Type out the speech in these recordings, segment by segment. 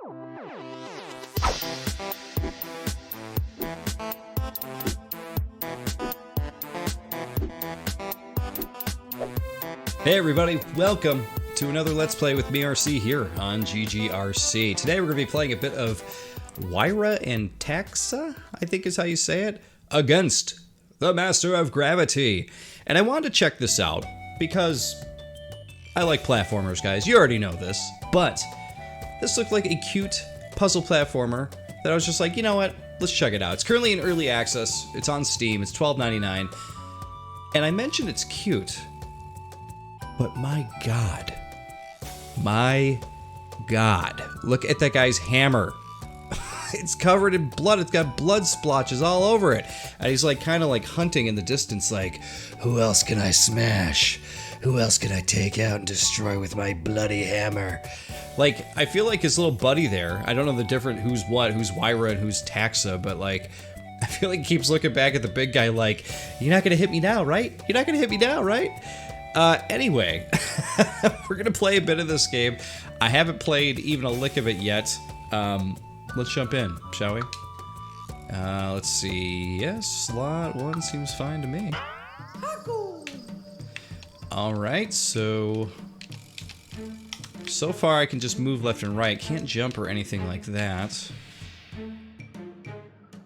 Hey everybody, welcome to another Let's Play with me, RC, here on GGRC. Today we're going to be playing a bit of Wira and Taksa, I think is how you say it, against the Master of Gravity. And I wanted to check this out because I like platformers, guys. You already know this. But this looked like a cute puzzle platformer that I was just like, you know what? Let's check it out. It's currently in early access. It's on Steam. It's $12.99. And I mentioned it's cute. But my God, look at that guy's hammer. It's covered in blood. It's got blood splotches all over it. And he's like kind of like hunting in the distance like, who else can I smash? Who else can I take out and destroy with my bloody hammer? Like, I feel like his little buddy there, I don't know the difference who's what, who's Wira and who's Taksa, but like, I feel like he keeps looking back at the big guy like, you're not gonna hit me now, right? You're not gonna hit me now, right? Anyway, we're gonna play a bit of this game. I haven't played even a lick of it yet. Let's jump in, shall we? Let's see. Yes, slot 1 seems fine to me. Alright, so far I can just move left and right. Can't jump or anything like that.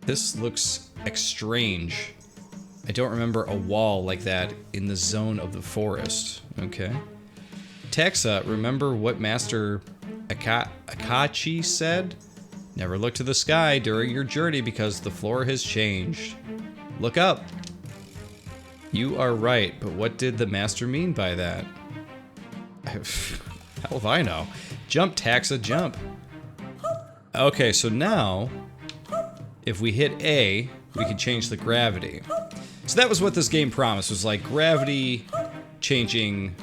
This looks strange. I don't remember a wall like that in the zone of the forest. Okay. Taksa, remember what Master Akachi said? Never look to the sky during your journey because the floor has changed. Look up. You are right, but what did the Master mean by that? Hell if I know. Jump, Taksa, jump. Okay, so now, if we hit A, we can change the gravity. So that was what this game promised, was like gravity changing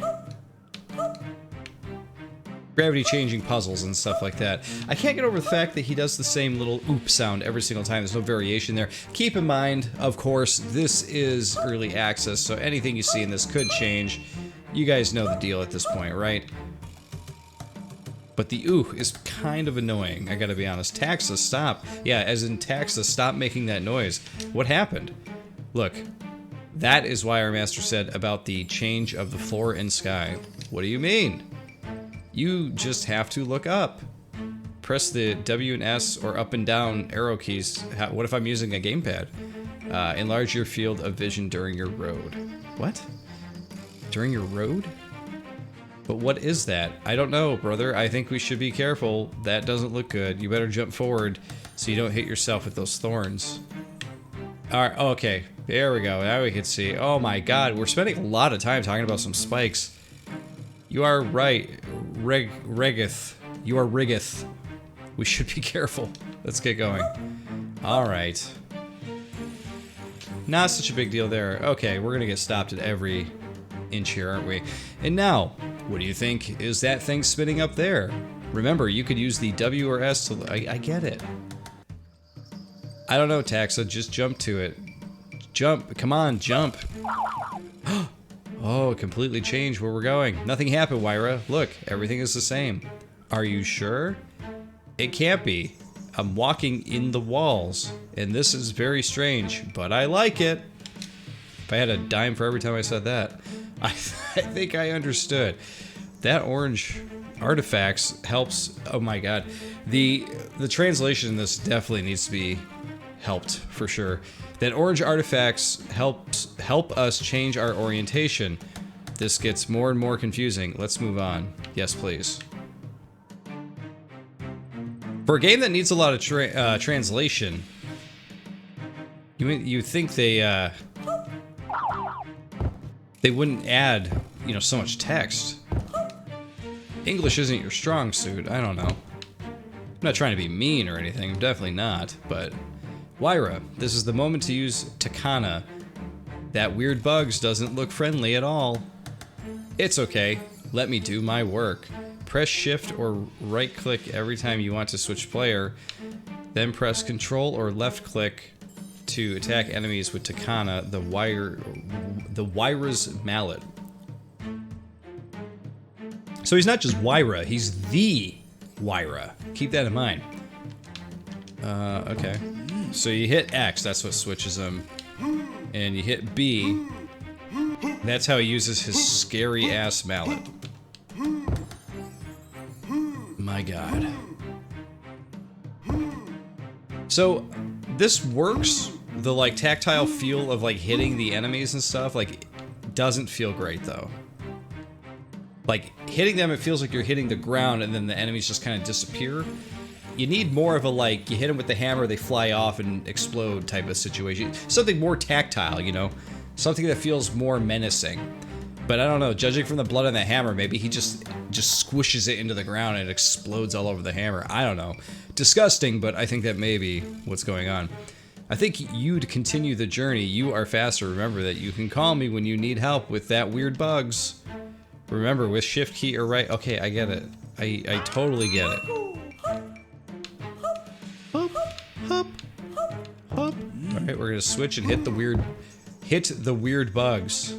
puzzles and stuff like that. I can't get over the fact that he does the same little oop sound every single time. There's no variation there. Keep in mind, of course, this is early access, so anything you see in this could change. You guys know the deal at this point, right? But the ooh is kind of annoying, I gotta be honest. Taksa, stop. Yeah, as in Taksa, stop making that noise. What happened? Look, that is why our master said about the change of the floor and sky. What do you mean? You just have to look up. Press the W and S or up and down arrow keys. What if I'm using a gamepad? Enlarge your field of vision during your road. What? During your road? But what is that? I don't know, brother. I think we should be careful. That doesn't look good. You better jump forward so you don't hit yourself with those thorns. Alright, okay. There we go. Now we can see. Oh my God, we're spending a lot of time talking about some spikes. You are right. Regith. You are Rigith. We should be careful. Let's get going. Alright. Not such a big deal there. Okay, we're gonna get stopped at every inch here, aren't we? And now, what do you think is that thing spinning up there? Remember, you could use the W or S to... I get it. I don't know, Taksa, just jump to it. Jump, come on, jump. Oh, it completely changed where we're going. Nothing happened, Wira. Look, everything is the same. Are you sure? It can't be. I'm walking in the walls, and this is very strange, but I like it. If I had a dime for every time I said that, I think I understood. That orange artifacts helps. Oh my God, the translation in this definitely needs to be helped for sure. That orange artifacts help us change our orientation. This gets more and more confusing. Let's move on. Yes, please. For a game that needs a lot of translation, you think they wouldn't add, you know, so much text. English isn't your strong suit. I don't know. I'm not trying to be mean or anything. I'm definitely not, but Wira, this is the moment to use Takana. That weird bugs doesn't look friendly at all. It's okay. Let me do my work. Press shift or right click every time you want to switch player. Then press control or left click to attack enemies with Takana, the Wira's mallet. So he's not just Wira, he's the Wira. Keep that in mind. Okay. So you hit X, that's what switches him. And you hit B. That's how he uses his scary ass mallet. My god. So, this works. The, like, tactile feel of, like, hitting the enemies and stuff, like, doesn't feel great, though. Like, hitting them, it feels like you're hitting the ground and then the enemies just kind of disappear. You need more of a, like, you hit them with the hammer, they fly off and explode type of situation. Something more tactile, you know? Something that feels more menacing. But I don't know, judging from the blood on the hammer, maybe he just squishes it into the ground and it explodes all over the hammer. I don't know. Disgusting, but I think that may be what's going on. I think you'd continue the journey. You are faster. Remember that you can call me when you need help with that weird bugs. Remember, with shift key or right... Okay, I get it. I totally get it. Hop, hop, hop. Alright, we're gonna switch and hit the weird bugs.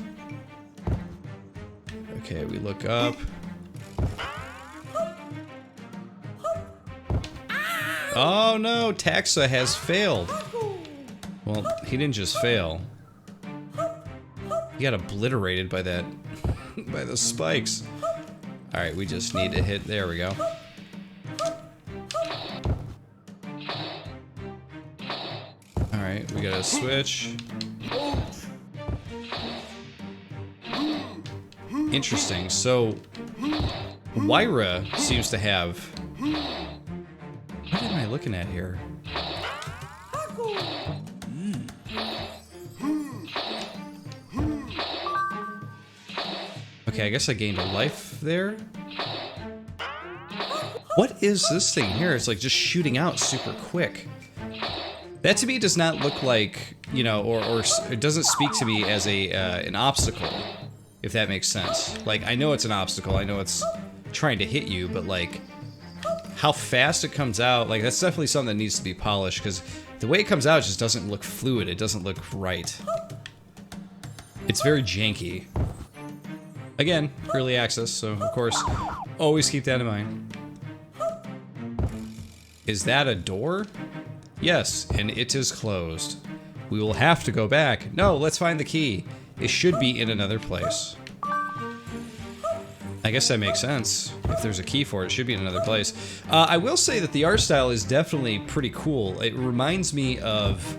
Okay, we look up. Oh no, Taksa has failed. Well, he didn't just fail. He got obliterated by that, by the spikes. Alright, we just need to hit, there we go. Alright, we gotta switch. Interesting, so Wira seems to have... What am I looking at here? Okay, I guess I gained a life there. What is this thing here? It's like just shooting out super quick. That to me does not look like, you know, or it doesn't speak to me as a an obstacle, if that makes sense. Like, I know it's an obstacle, I know it's trying to hit you, but like, how fast it comes out, like that's definitely something that needs to be polished, because the way it comes out just doesn't look fluid, it doesn't look right. It's very janky. Again, early access, so of course, always keep that in mind. Is that a door? Yes, and it is closed. We will have to go back. No, let's find the key. It should be in another place. I guess that makes sense. If there's a key for it, it should be in another place. I will say that the art style is definitely pretty cool. It reminds me of...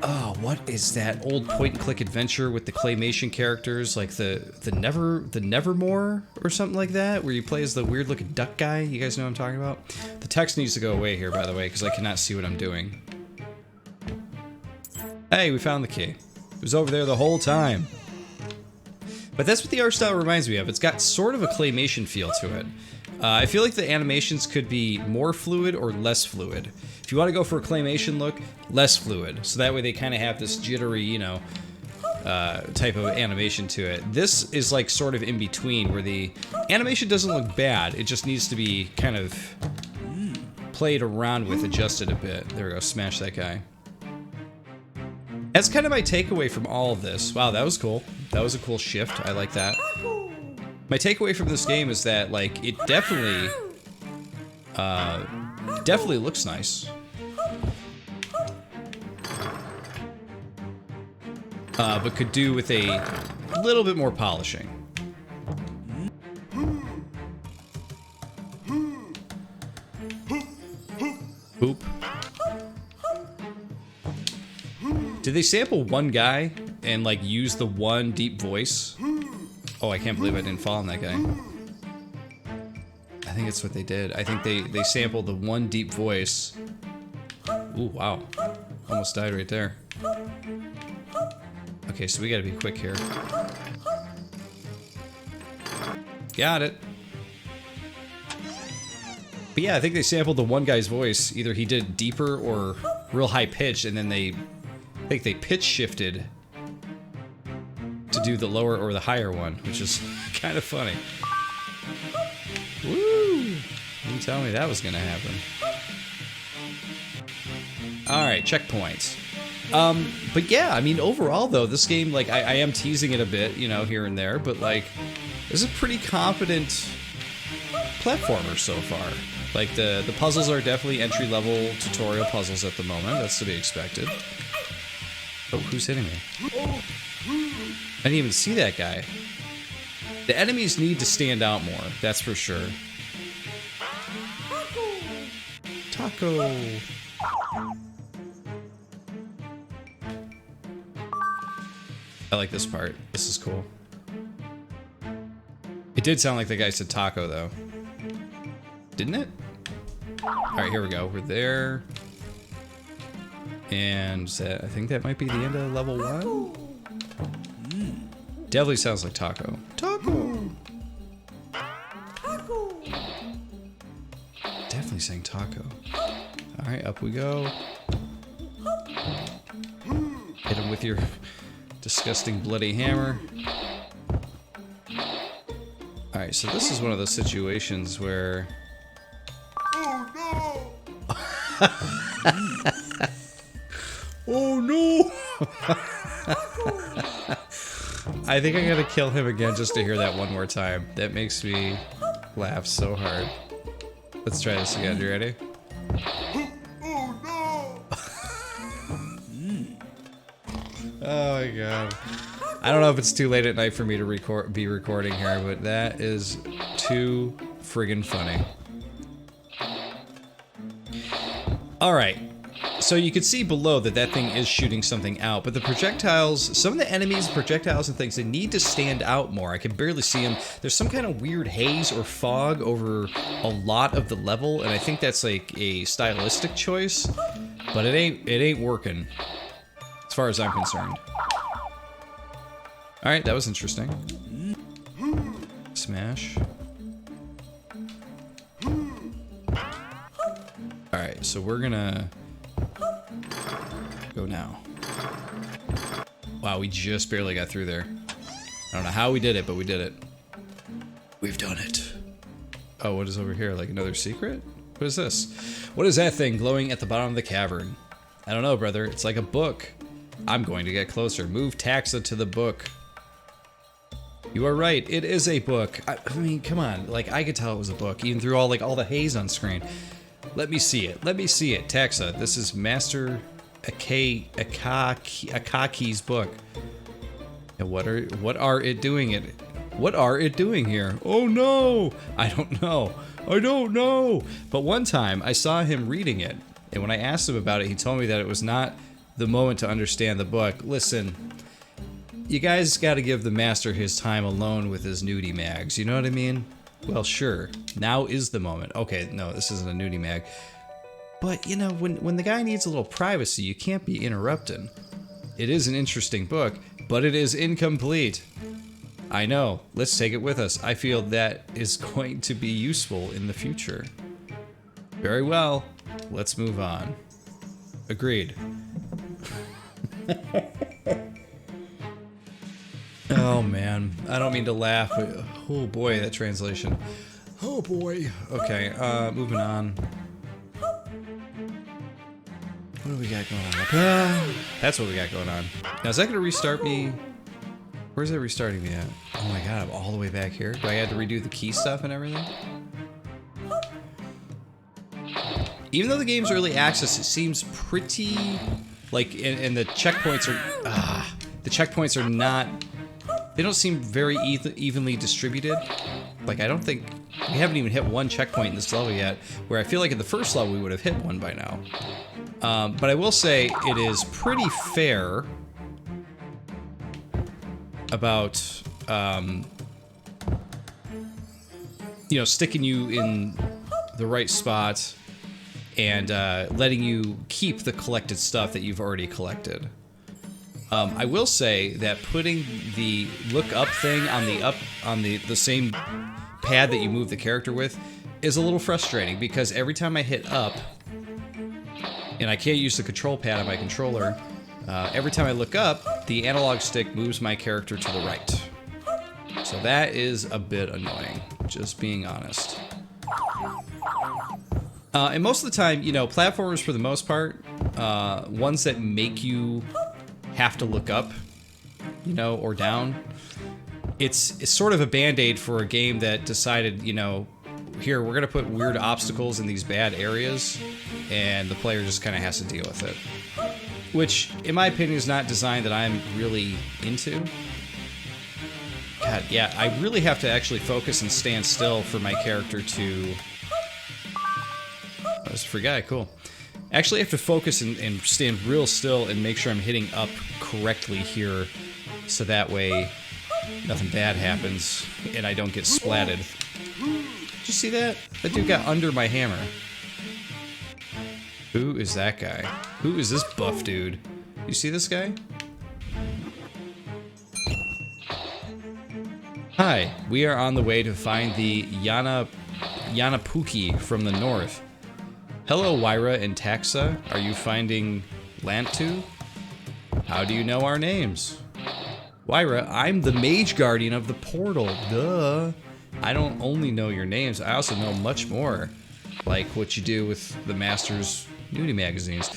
Oh, what is that old point-and-click adventure with the claymation characters, like the Nevermore or something like that, where you play as the weird-looking duck guy? You guys know what I'm talking about? The text needs to go away here, by the way, because I cannot see what I'm doing. Hey, we found the key. It was over there the whole time. But that's what the art style reminds me of. It's got sort of a claymation feel to it. I feel like the animations could be more fluid or less fluid. If you want to go for a claymation look, less fluid. So that way they kind of have this jittery, you know, type of animation to it. This is like sort of in between, where the animation doesn't look bad. It just needs to be kind of played around with, adjusted a bit. There we go, smash that guy. That's kind of my takeaway from all of this. Wow, that was cool. That was a cool shift. I like that. My takeaway from this game is that, like, it definitely, definitely looks nice. But could do with a little bit more polishing. Oop. Did they sample one guy and, like, use the one deep voice? Oh, I can't believe I didn't fall on that guy. I think that's what they did. I think they sampled the one deep voice. Ooh, wow. Almost died right there. Okay, so we gotta be quick here. Got it. But yeah, I think they sampled the one guy's voice. Either he did deeper or real high pitch, and then I think they pitch shifted to do the lower or the higher one, which is kind of funny. Woo! You didn't tell me that was gonna happen. Alright, checkpoints. But yeah, I mean, overall though, this game, like, I am teasing it a bit, you know, here and there, but like, this is a pretty competent platformers so far. Like, the puzzles are definitely entry-level tutorial puzzles at the moment. That's to be expected. Oh, who's hitting me? I didn't even see that guy. The enemies need to stand out more, that's for sure. Taco! I like this part. This is cool. It did sound like the guy said taco, though. Didn't it? Alright, here we go. We're there. And I think that might be the end of level 1. Definitely sounds like taco. Taco! Definitely saying taco. Alright, up we go. Hit him with your disgusting bloody hammer. Alright, so this is one of those situations where... Oh no! I think I gotta kill him again just to hear that one more time. That makes me laugh so hard. Let's try this again. You ready? Oh my god. I don't know if it's too late at night for me to be recording here, but that is too friggin' funny. Alright. So you can see below that that thing is shooting something out, but the projectiles, some of the enemies, projectiles and things, they need to stand out more. I can barely see them. There's some kind of weird haze or fog over a lot of the level, and I think that's like a stylistic choice, but it ain't working as far as I'm concerned. All right, that was interesting. Smash. All right, so we're gonna go now. Wow, we just barely got through there. I don't know how we did it, but we did it. We've done it. Oh, what is over here? Like another secret? What is this? What is that thing glowing at the bottom of the cavern? I don't know, brother. It's like a book. I'm going to get closer. Move Taksa to the book. You are right. It is a book. I mean, come on. Like, I could tell it was a book, even through all the haze on screen. Let me see it. Let me see it. Taksa, this is Master Akaki's book. And what are it doing What are it doing here? Oh no! I don't know. I don't know! But one time, I saw him reading it, and when I asked him about it, he told me that it was not the moment to understand the book. Listen, you guys gotta give the master his time alone with his nudie mags, you know what I mean? Well, sure. Now is the moment. Okay, no, this isn't a nudie mag. But, you know, when the guy needs a little privacy, you can't be interrupting. It is an interesting book, but it is incomplete. I know. Let's take it with us. I feel that is going to be useful in the future. Very well. Let's move on. Agreed. Oh man, I don't mean to laugh, but oh boy, that translation. Oh boy. Okay, moving on. What do we got going on? That's what we got going on. Now, is that gonna restart me? Where's it restarting me at? Oh my god, I'm all the way back here. Do I have to redo the key stuff and everything? Even though the game's early access, it seems pretty like, and the checkpoints are not. They don't seem very evenly distributed. Like, I don't think we haven't even hit one checkpoint in this level yet. Where I feel like in the first level we would have hit one by now. But I will say it is pretty fair about, you know, sticking you in the right spot and letting you keep the collected stuff that you've already collected. I will say that putting the look up thing on the same pad that you move the character with is a little frustrating because every time I hit up, and I can't use the control pad on my controller, every time I look up, the analog stick moves my character to the right. So that is a bit annoying, just being honest. And most of the time, you know, platformers for the most part, ones that make you have to look up, you know, or down, it's sort of a band-aid for a game that decided, you know, here, we're gonna put weird obstacles in these bad areas, and the player just kind of has to deal with it. Which, in my opinion, is not design that I'm really into. God, yeah, I really have to actually focus and stand still for my character to... Oh, it's a free guy, cool. Actually, I have to focus and stand real still and make sure I'm hitting up correctly here, so that way nothing bad happens and I don't get splatted. Did you see that? That dude got under my hammer. Who is that guy? Who is this buff dude? You see this guy? Hi, we are on the way to find the Yanapuki from the north. Hello, Wira and Taksa. Are you finding Lantu? How do you know our names? Wira, I'm the mage guardian of the portal. Duh. I don't only know your names, I also know much more. Like what you do with the Master's nudie magazines.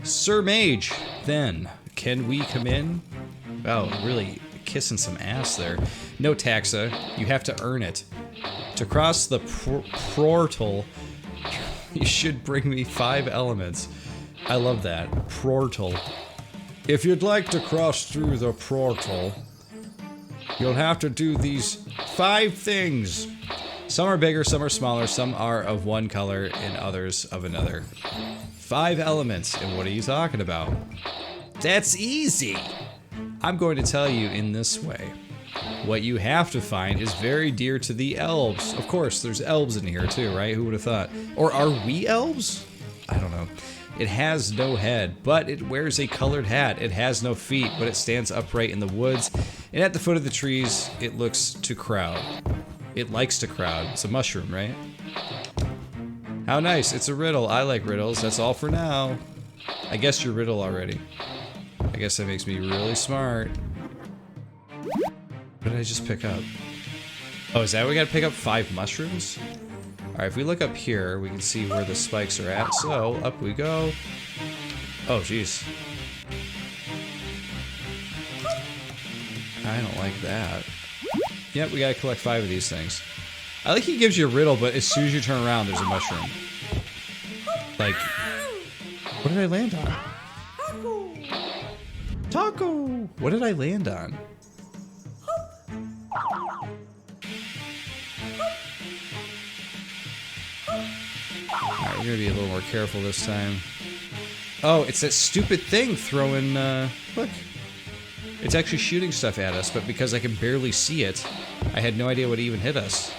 Sir Mage, then, can we come in? Oh, really kissing some ass there. No, Taksa, you have to earn it. To cross the portal, you should bring me 5 elements. I love that. Portal. If you'd like to cross through the portal, you'll have to do these 5 things. Some are bigger, some are smaller, some are of one color, and others of another. 5 elements, and what are you talking about? That's easy! I'm going to tell you in this way. What you have to find is very dear to the elves. Of course, there's elves in here too, right? Who would have thought? Or are we elves? I don't know. It has no head, but it wears a colored hat. It has no feet, but it stands upright in the woods. And at the foot of the trees, it looks to crowd. It likes to crowd. It's a mushroom, right? How nice. It's a riddle. I like riddles. That's all for now. I guessed your riddle already. I guess that makes me really smart. What did I just pick up? Oh, is that we gotta pick up 5 mushrooms? Alright, if we look up here, we can see where the spikes are at. So, up we go. Oh, jeez. I don't like that. Yep, we gotta collect 5 of these things. I like he gives you a riddle, but as soon as you turn around, there's a mushroom. Like, what did I land on? Taco! What did I land on? Alright, we're gonna be a little more careful this time. Oh, it's that stupid thing throwing, look. It's actually shooting stuff at us, but because I can barely see it, I had no idea what even hit us.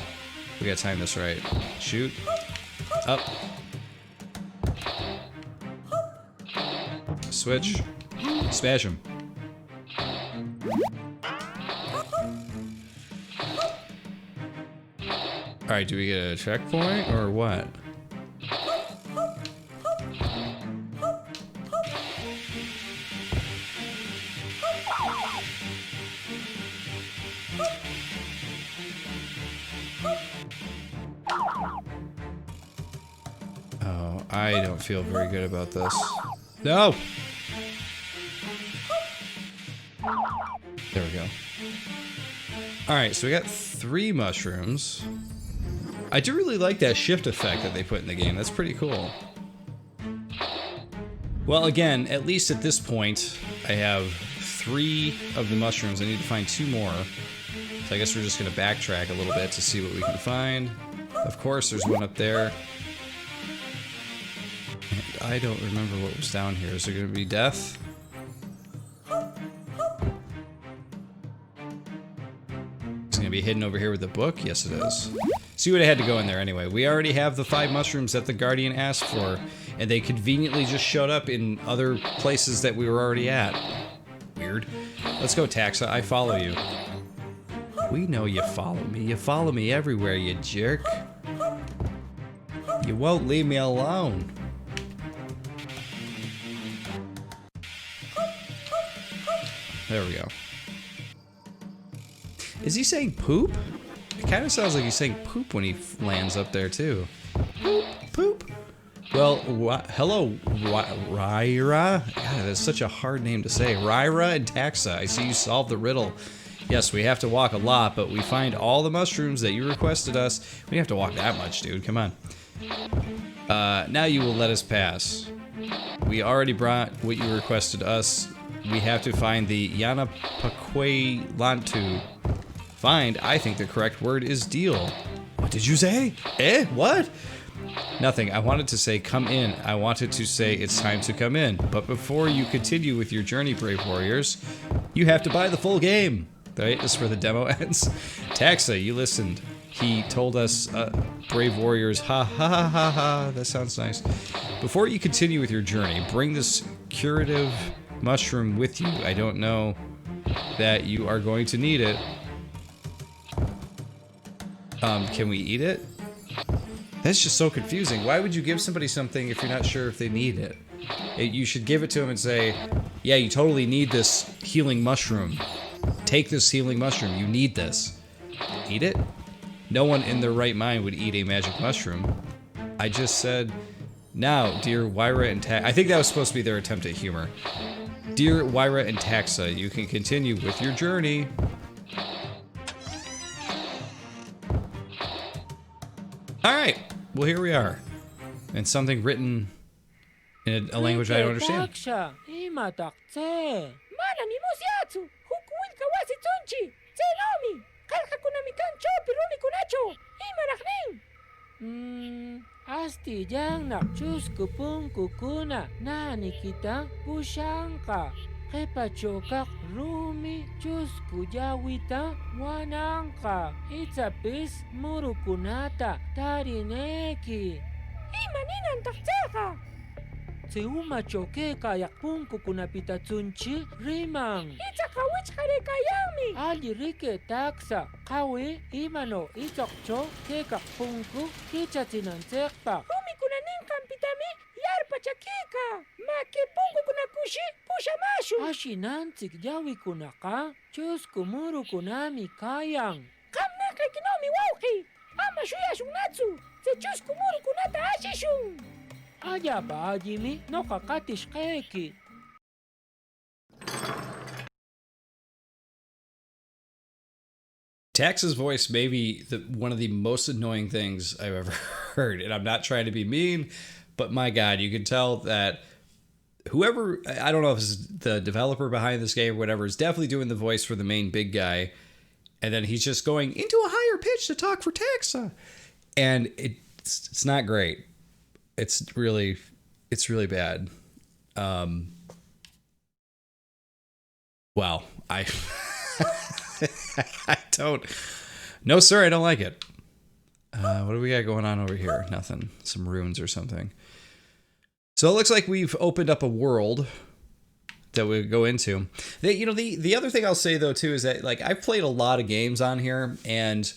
We gotta time this right. Shoot. Up. Switch. Smash him. Alright, do we get a checkpoint or what? Oh, I don't feel very good about this. No! There we go. Alright, so we got 3 mushrooms. I do really like that shift effect that they put in the game. That's pretty cool. Well, again, at least at this point, I have 3 of the mushrooms. I need to find 2 more. So I guess we're just going to backtrack a little bit to see what we can find. Of course, there's one up there. And I don't remember what was down here. Is there going to be death? It's going to be hidden over here with the book? Yes, it is. See what I had to go in there anyway. We already have the 5 mushrooms that the Guardian asked for, and they conveniently just showed up in other places that we were already at. Weird. Let's go, Taksa. I follow you. We know you follow me. You follow me everywhere, you jerk. You won't leave me alone. There we go. Is he saying poop? It kind of sounds like he's saying poop when he lands up there, too. Poop, poop. Well, hello, Wira. God, that's such a hard name to say. Wira and Taksa, I see you solved the riddle. Yes, we have to walk a lot, but we find all the mushrooms that you requested us. We don't have to walk that much, dude. Come on. Now you will let us pass. We already brought what you requested us. We have to find the Yanapaquelantu. Find, I think the correct word is deal. What did you say? Eh? What? Nothing. I wanted to say come in. I wanted to say it's time to come in. But before you continue with your journey, brave warriors, you have to buy the full game. Right? This is where the demo ends. Taksa, you listened. He told us, brave warriors, ha ha ha ha ha. That sounds nice. Before you continue with your journey, bring this curative mushroom with you. I don't know that you are going to need it. Can we eat it? That's just so confusing. Why would you give somebody something if you're not sure if they need it? You should give it to them and say, yeah, you totally need this healing mushroom. Take this healing mushroom. You need this. Eat it? No one in their right mind would eat a magic mushroom. I just said, now, dear Wira and Taksa. I think that was supposed to be their attempt at humor. Dear Wira and Taksa, you can continue with your journey. Alright, well here we are. And something written in a language I don't understand. Taksa, asti jang nakchus kupung kukuna na nikita pushangka. Kepachokak rumi chus kujawita wanangka. Itzapis murukunata tarineki. Imaninan taksaka. Seuma choke kayak pung kukunapita tsunchi rimang. Itzakawich kare kayami. Ali rike taksa. Kawi imano itzokcho kekak pungku kichatinan sekpa. Rumi kunanin kampitami yarpa chakika. Maki pungu kunakushi pushamashu. Ashinantsik jawi kunaka. Chus kumuru kunami kayang. Kamnaka kinomi wauki. Ama shuya shunatsu. Se chus kumuru kunata ashishun. Ayaba Jimmy no kakatish keki. Taksa's voice may be one of the most annoying things I've ever heard, and I'm not trying to be mean, but my God, you can tell that whoever, I don't know if it's the developer behind this game or whatever, is definitely doing the voice for the main big guy, and then he's just going into a higher pitch to talk for Taksa, and it's not great. It's really bad. Wow. I don't. No, sir, I don't like it. What do we got going on over here? Nothing. Some runes or something. So it looks like we've opened up a world that we go into. The other thing I'll say though too is that like I've played a lot of games on here, and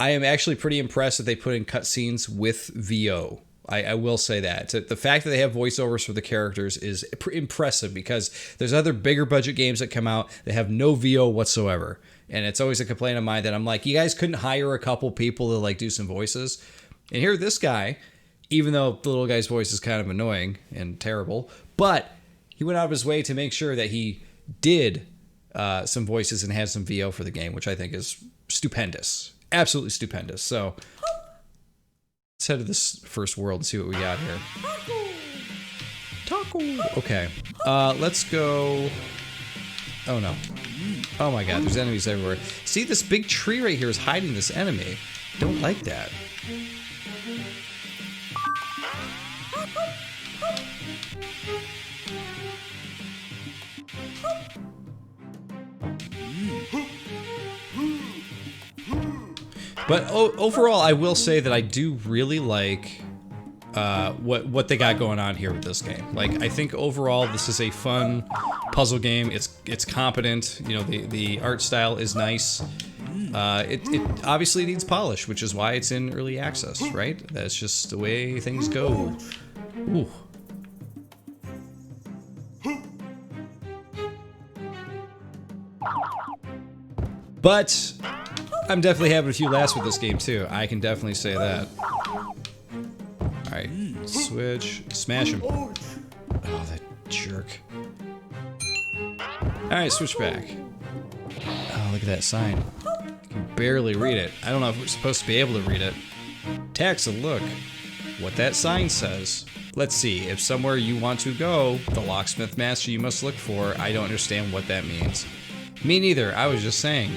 I am actually pretty impressed that they put in cutscenes with VO. I will say that. The fact that they have voiceovers for the characters is impressive, because there's other bigger budget games that come out that have no VO whatsoever. And it's always a complaint of mine that I'm like, you guys couldn't hire a couple people to like do some voices. And here, this guy, even though the little guy's voice is kind of annoying and terrible, but he went out of his way to make sure that he did some voices and had some VO for the game, which I think is stupendous. Absolutely stupendous. So let's head to this first world and see what we got here. Taco! Okay. Let's go. Oh no. Oh my God, there's enemies everywhere. See, this big tree right here is hiding this enemy. Don't like that. But overall, I will say that I do really like what they got going on here with this game. Like, I think overall this is a fun puzzle game. It's competent. You know, the art style is nice. It obviously needs polish, which is why it's in early access, right? That's just the way things go. Ooh. But I'm definitely having a few laughs with this game too. I can definitely say that. Alright, switch. Smash him. Oh, that jerk. Alright, switch back. Oh, look at that sign. You can barely read it. I don't know if we're supposed to be able to read it. Taksa, look. What that sign says. Let's see. If somewhere you want to go, the locksmith master you must look for. I don't understand what that means. Me neither. I was just saying.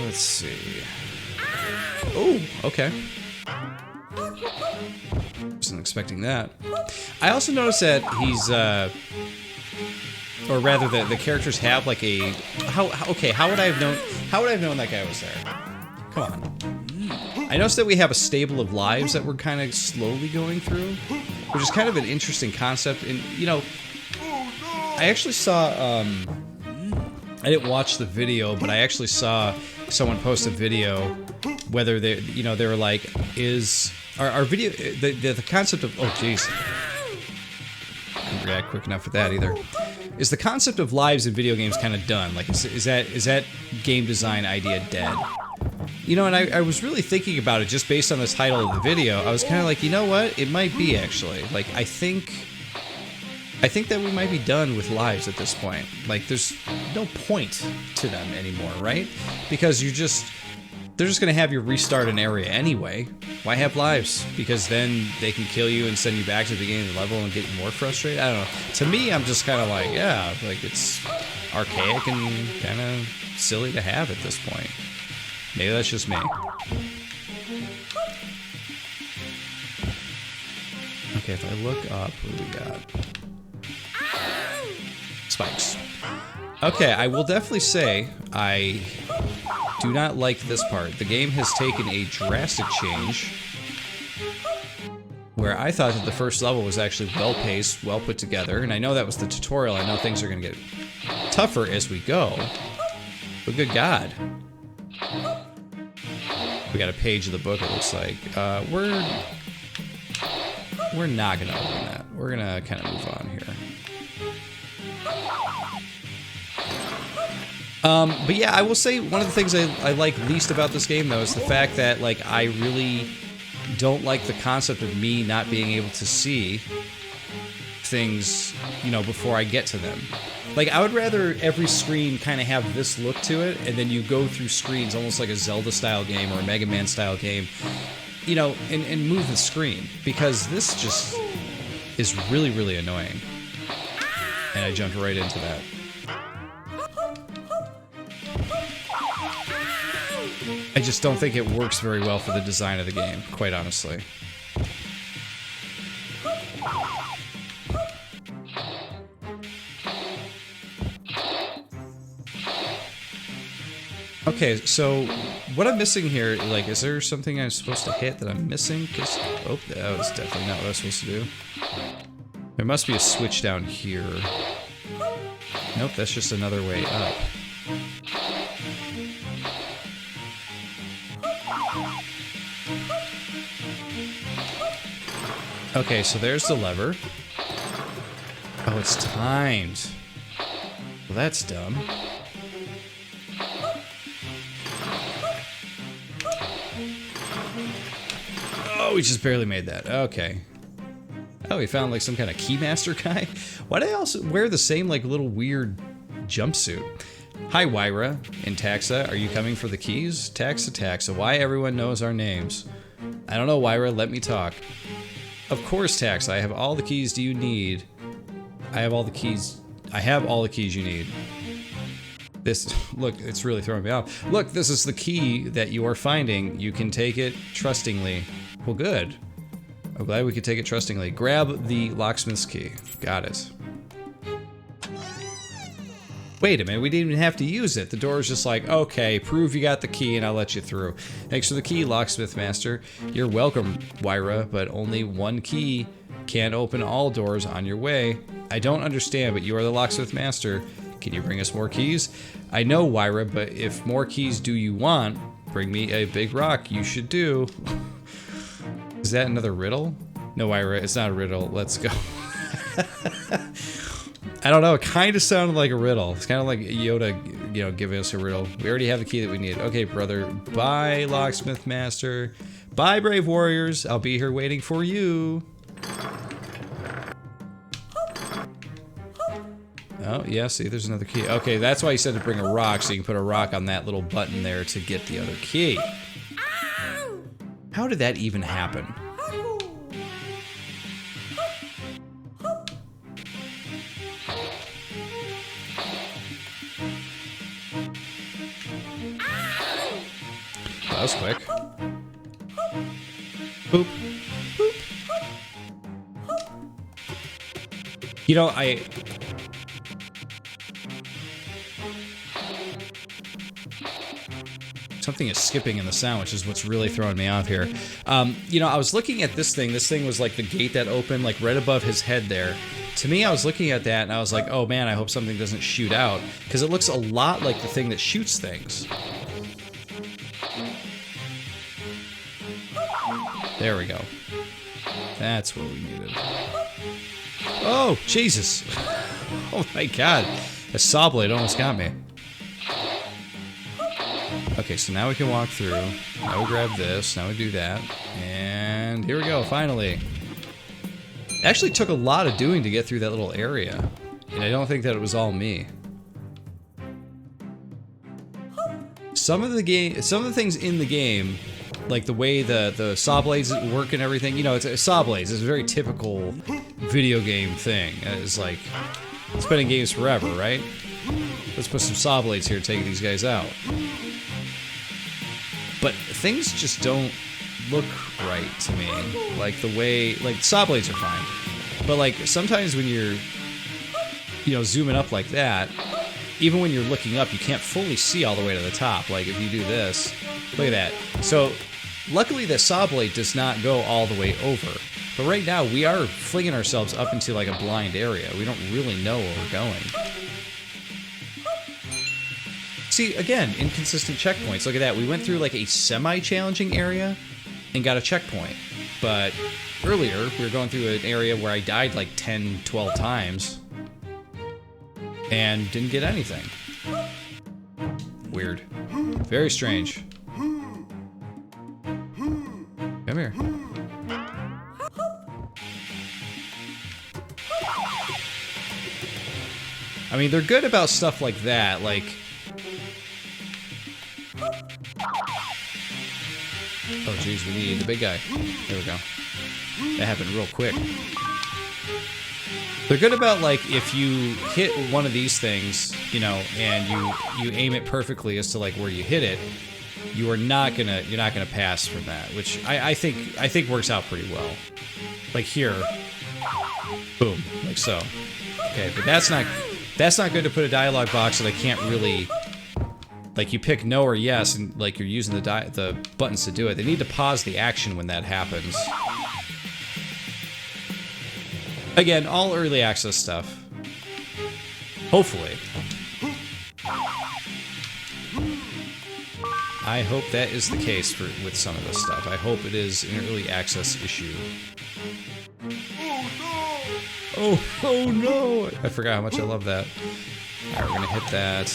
Let's see. Oh, okay. Wasn't expecting that. I also noticed that he's, or rather, the characters have like a. How would I have known? How would I have known that guy was there? Come on. I noticed that we have a stable of lives that we're kind of slowly going through, which is kind of an interesting concept. And you know, I actually saw. I didn't watch the video, but I actually saw someone post a video. Whether they, you know, they were like, is our video the concept of, oh jeez, couldn't react quick enough for that either. Is the concept of lives in video games kind of done? Like, is that game design idea dead? You know, and I was really thinking about it just based on the title of the video. I was kind of like, you know what? It might be actually. Like, I think that we might be done with lives at this point. Like, there's no point to them anymore, right? Because they're just gonna have you restart an area anyway. Why have lives? Because then they can kill you and send you back to the beginning of the level and get you more frustrated? I don't know. To me, I'm just kind of like, yeah, like it's archaic and kind of silly to have at this point. Maybe that's just me. Okay, if I look up, what do we got? Spikes. Okay, I will definitely say I do not like this part. The game has taken a drastic change where I thought that the first level was actually well-paced, well put together, and I know that was the tutorial. I know things are going to get tougher as we go, but good God. We got a page of the book, it looks like. We're not going to open that. We're going to kind of move on here. But yeah, I will say one of the things I like least about this game, though, is the fact that, like, I really don't like the concept of me not being able to see things, you know, before I get to them. Like, I would rather every screen kind of have this look to it, and then you go through screens almost like a Zelda-style game or a Mega Man-style game, you know, and move the screen. Because this just is really, really annoying. And I jumped right into that. I just don't think it works very well for the design of the game, quite honestly. Okay, so what I'm missing here, like, is there something I'm supposed to hit that I'm missing? 'Cause, oh, that was definitely not what I was supposed to do. There must be a switch down here. Nope, that's just another way up. Okay, so there's the lever. Oh, it's timed. Well, that's dumb. Oh, we just barely made that. Okay. Oh, we found like some kind of keymaster guy. Why do they also wear the same like little weird jumpsuit? Hi, Wira and Taksa. Are you coming for the keys? Taksa. Why everyone knows our names? I don't know, Wira. Let me talk. Of course, Taksa. I have all the keys. Do you need? I have all the keys. I have all the keys you need. This, look, it's really throwing me off. Look, this is the key that you are finding. You can take it trustingly. Well, good. I'm glad we could take it trustingly. Grab the locksmith's key. Got it. Wait a minute, we didn't even have to use it. The door is just like, okay, prove you got the key and I'll let you through. Thanks for the key, locksmith master. You're welcome, Wira, but only one key can't open all doors on your way. I don't understand, but you are the locksmith master. Can you bring us more keys? I know, Wira, but if more keys do you want, bring me a big rock. You should do. Is that another riddle? No, Wira, it's not a riddle. Let's go. I don't know, it kind of sounded like a riddle. It's kind of like Yoda, you know, giving us a riddle. We already have the key that we need. Okay, brother. Bye, locksmith master. Bye, brave warriors. I'll be here waiting for you. Oh, yeah, see, there's another key. Okay, that's why he said to bring a rock, so you can put a rock on that little button there to get the other key. How did that even happen? That was quick. Boop. Boop. You know, something is skipping in the sound, which is what's really throwing me off here. You know, I was looking at this thing. This thing was like the gate that opened, like right above his head there. To me, I was looking at that and I was like, oh man, I hope something doesn't shoot out. Because it looks a lot like the thing that shoots things. There we go. That's what we needed. Oh, Jesus. Oh my god. A saw blade almost got me. Okay, so now we can walk through. Now we grab this. Now we do that. And here we go, finally. It actually took a lot of doing to get through that little area. And I don't think that it was all me. Some of the things in the game, like the way the saw blades work and everything, you know, it's saw blades. It's a very typical video game thing. It's like, it's been in games forever, right? Let's put some saw blades here to take these guys out. But things just don't look right to me. Like the way, like saw blades are fine. But like sometimes when you're, you know, zooming up like that, even when you're looking up, you can't fully see all the way to the top. Like if you do this, look at that. So luckily the saw blade does not go all the way over. But right now we are flinging ourselves up into like a blind area. We don't really know where we're going. See, again, inconsistent checkpoints. Look at that. We went through like a semi-challenging area and got a checkpoint. But earlier, we were going through an area where I died like 10, 12 times and didn't get anything. Weird. Very strange. Come here. I mean, they're good about stuff like that, like... Oh geez, we need the big guy. There we go. That happened real quick. They're good about, like, if you hit one of these things, you know, and you aim it perfectly as to like where you hit it, you're not gonna pass from that, which I think works out pretty well. Like here, boom, like so. Okay, but that's not good to put a dialogue box that I can't really. Like, you pick no or yes, and, like, you're using the buttons to do it. They need to pause the action when that happens. Again, all early access stuff. Hopefully. I hope that is the case with some of this stuff. I hope it is an early access issue. Oh no! I forgot how much I love that. Alright, we're gonna hit that.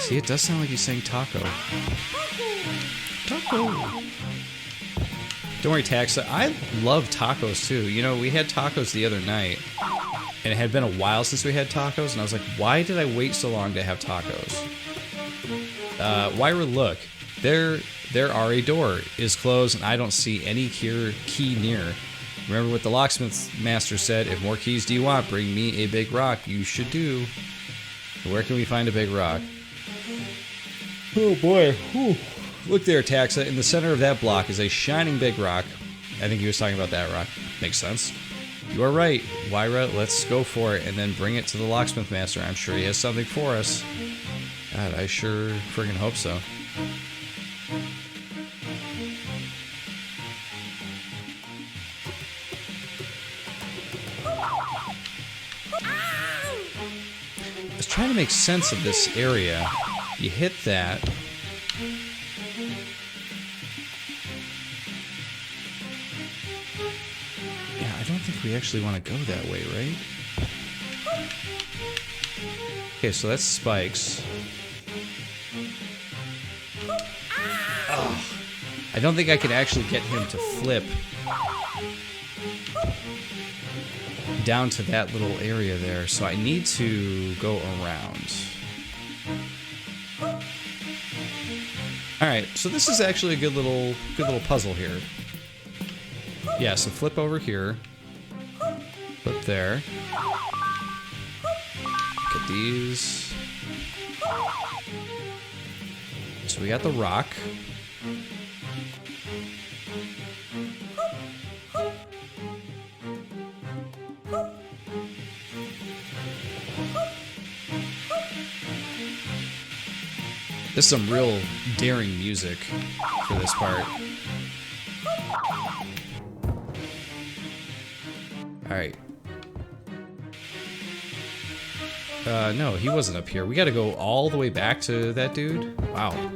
See, it does sound like he's saying taco. Taco! Don't worry, Taksa. I love tacos, too. You know, we had tacos the other night, and it had been a while since we had tacos, and I was like, why did I wait so long to have tacos? Wira, look. Their RA door is closed, and I don't see any key near. Remember what the locksmith master said, if more keys do you want, bring me a big rock. You should do. Where can we find a big rock? Oh boy. Whew. Look there, Taksa. In the center of that block is a shining big rock. I think he was talking about that rock. Makes sense. You are right. Wira, let's go for it and then bring it to the locksmith master. I'm sure he has something for us. God, I sure friggin' hope so. I was trying to make sense of this area. You hit that. Yeah, I don't think we actually want to go that way, right? Okay, so that's spikes. Oh, I don't think I can actually get him to flip down to that little area there, so I need to go around. Alright, so this is actually a good little puzzle here. Yeah, so flip over here. Flip there. Get these. So we got the rock. This is some real daring music for this part. Alright. No, he wasn't up here. We gotta go all the way back to that dude? Wow.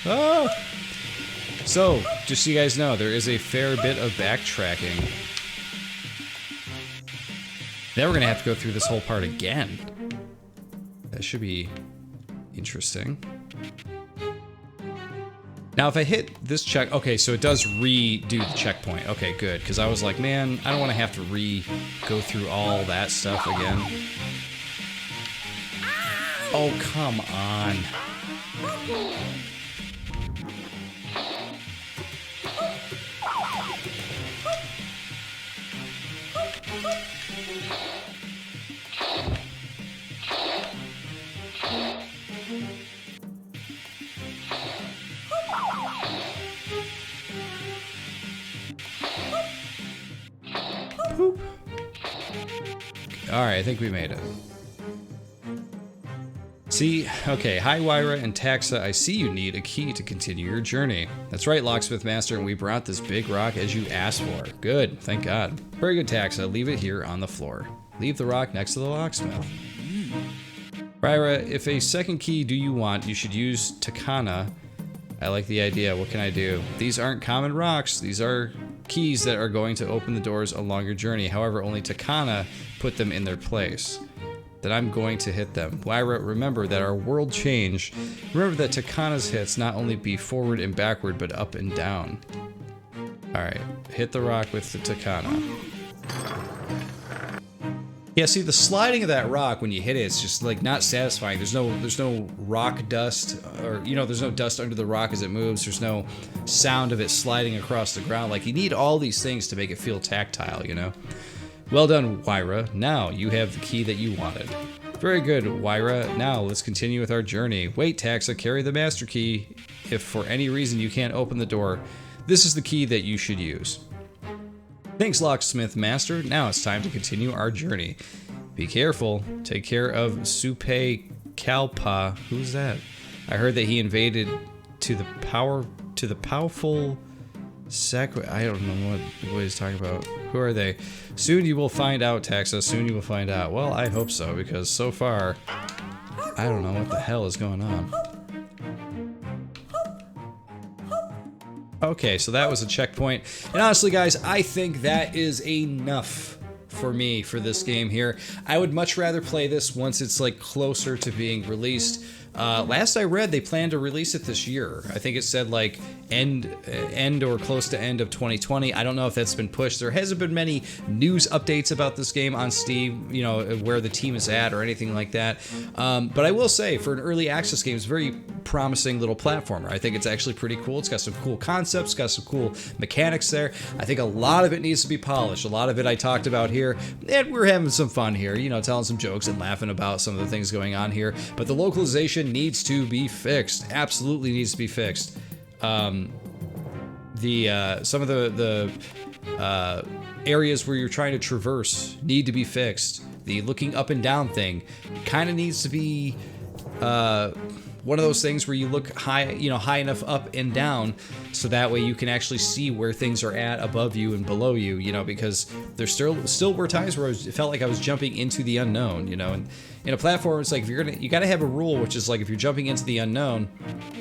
Oh! So, just so you guys know, there is a fair bit of backtracking. Then we're gonna have to go through this whole part again. That should be interesting. Now, if I hit this check... Okay, so it does redo the checkpoint. Okay, good. Because I was like, man, I don't want to have to go through all that stuff again. Oh, come on. Poop. Alright, I think we made it. See, okay, hi Wira and Taksa, I see you need a key to continue your journey. That's right, Locksmith Master, and we brought this big rock as you asked for. Good, thank God. Very good, Taksa, leave it here on the floor. Leave the rock next to the locksmith. Wira, if a second key do you want, you should use Takana. I like the idea, what can I do? These aren't common rocks, these are keys that are going to open the doors along your journey. However, only Takana put them in their place. Then I'm going to hit them. Wira, remember that our world changed. Remember that Takana's hits not only be forward and backward, but up and down. Alright, hit the rock with the Takana. Yeah, see, the sliding of that rock when you hit it, it's just like not satisfying. There's no rock dust, or there's no dust under the rock as it moves. There's no sound of it sliding across the ground. Like, you need all these things to make it feel tactile, you know? Well done, Wira. Now you have the key that you wanted. Very good, Wira. Now let's continue with our journey. Wait, Taksa, carry the master key. If for any reason you can't open the door, this is the key that you should use. Thanks, Locksmith Master. Now it's time to continue our journey. Be careful. Take care of Supe Kalpa. Who's that? I heard that he invaded to the powerful I don't know what he's talking about. Who are they? Soon you will find out, Taksa. Soon you will find out. Well, I hope so, because so far, I don't know what the hell is going on. Okay, so that was a checkpoint. And honestly, guys, I think that is enough for me for this game here. I would much rather play this once it's like closer to being released. Last I read, they plan to release it this year. I think it said like end or close to end of 2020. I don't know if that's been pushed. There hasn't been many news updates about this game on Steam, where the team is at or anything like that. But I will say, for an early access game, it's a very promising little platformer. I think it's actually pretty cool. It's got some cool concepts, got some cool mechanics there. I think a lot of it needs to be polished. A lot of it I talked about here, and we're having some fun here, telling some jokes and laughing about some of the things going on here. But the localization needs to be fixed. Absolutely needs to be fixed. Some of the areas where you're trying to traverse need to be fixed. The looking up and down thing kind of needs to be one of those things where you look high, high enough up and down, so that way you can actually see where things are at above you and below you, because there still were times where it felt like I was jumping into the unknown, and In a platform, it's like if you got to have a rule, which is like if you're jumping into the unknown,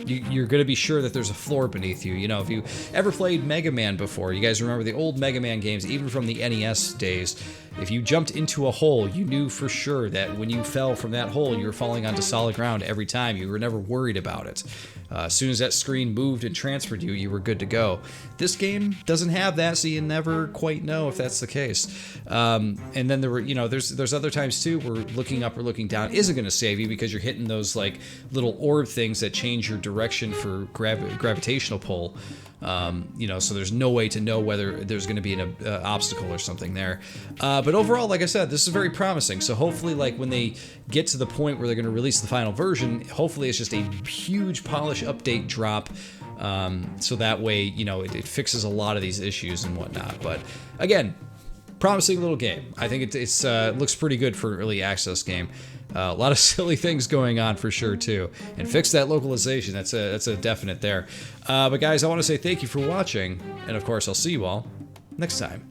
you're gonna be sure that there's a floor beneath you. You know, if you ever played Mega Man before, you guys remember the old Mega Man games, even from the NES days. If you jumped into a hole, you knew for sure that when you fell from that hole, you were falling onto solid ground every time. You were never worried about it. As soon as that screen moved and transferred you, you were good to go. This game doesn't have that, so you never quite know if that's the case. And then there were, you know, there's other times too where looking up or looking down isn't going to save you because you're hitting those like little orb things that change your direction for gravitational pull. You know, so there's no way to know whether there's going to be an obstacle or something there. But overall, like I said, this is very promising. So hopefully, like when they get to the point where they're going to release the final version, hopefully it's just a huge polish update drop. So that way, you know, it fixes a lot of these issues and whatnot. But again, promising little game. I think it looks pretty good for an early access game. A lot of silly things going on for sure too, and fix that localization. That's a definite there. But guys, I want to say thank you for watching, and of course, I'll see you all next time.